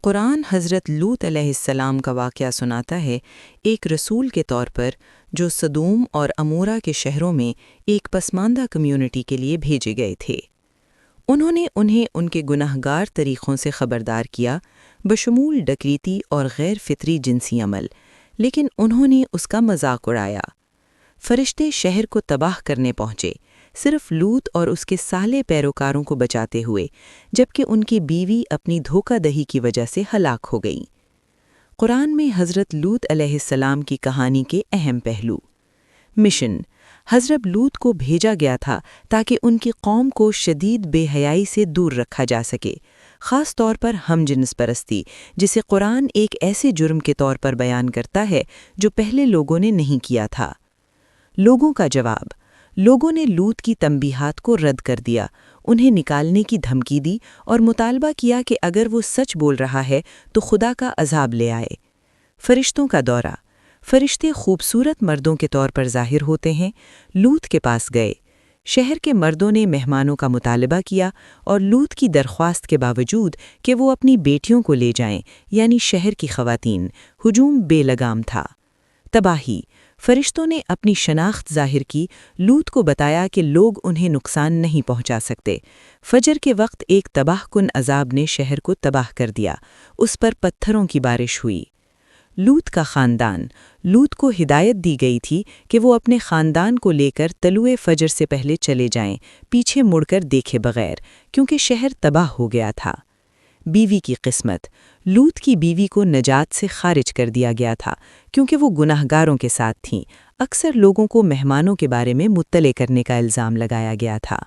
قرآن حضرت لوط علیہ السلام کا واقعہ سناتا ہے، ایک رسول کے طور پر جو سدوم اور امورا کے شہروں میں ایک پسماندہ کمیونٹی کے لیے بھیجے گئے تھے۔ انہوں نے انہیں ان کے گناہ گار طریقوں سے خبردار کیا، بشمول ڈکیتی اور غیر فطری جنسی عمل، لیکن انہوں نے اس کا مذاق اڑایا۔ فرشتے شہر کو تباہ کرنے پہنچے، صرف لوط اور اس کے صالح پیروکاروں کو بچاتے ہوئے، جبکہ ان کی بیوی اپنی دھوکہ دہی کی وجہ سے ہلاک ہو گئی۔ قرآن میں حضرت لوط علیہ السلام کی کہانی کے اہم پہلو۔ مشن: حضرت لوط کو بھیجا گیا تھا تاکہ ان کی قوم کو شدید بے حیائی سے دور رکھا جا سکے، خاص طور پر ہم جنس پرستی، جسے قرآن ایک ایسے جرم کے طور پر بیان کرتا ہے جو پہلے لوگوں نے نہیں کیا تھا۔ لوگوں کا جواب: لوگوں نے لوط کی تنبیہات کو رد کر دیا، انہیں نکالنے کی دھمکی دی اور مطالبہ کیا کہ اگر وہ سچ بول رہا ہے تو خدا کا عذاب لے آئے۔ فرشتوں کا دورہ: فرشتے خوبصورت مردوں کے طور پر ظاہر ہوتے ہیں، لوط کے پاس گئے۔ شہر کے مردوں نے مہمانوں کا مطالبہ کیا اور لوط کی درخواست کے باوجود کہ وہ اپنی بیٹیوں کو لے جائیں، یعنی شہر کی خواتین، ہجوم بے لگام تھا۔ تباہی: فرشتوں نے اپنی شناخت ظاہر کی، لوط کو بتایا کہ لوگ انہیں نقصان نہیں پہنچا سکتے۔ فجر کے وقت ایک تباہ کن عذاب نے شہر کو تباہ کر دیا، اس پر پتھروں کی بارش ہوئی۔ لوط کا خاندان: لوط کو ہدایت دی گئی تھی کہ وہ اپنے خاندان کو لے کر طلوع فجر سے پہلے چلے جائیں، پیچھے مڑ کر دیکھے بغیر، کیونکہ شہر تباہ ہو گیا تھا۔ بیوی کی قسمت: لوط کی بیوی کو نجات سے خارج کر دیا گیا تھا کیونکہ وہ گناہ گاروں کے ساتھ تھیں۔ اکثر لوگوں کو مہمانوں کے بارے میں مطلع کرنے کا الزام لگایا گیا تھا۔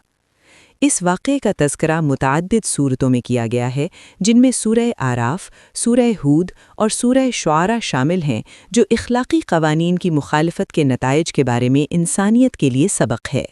اس واقعے کا تذکرہ متعدد سورتوں میں کیا گیا ہے، جن میں سورہ اعراف، سورہ ہود اور سورہ شعراء شامل ہیں، جو اخلاقی قوانین کی مخالفت کے نتائج کے بارے میں انسانیت کے لیے سبق ہے۔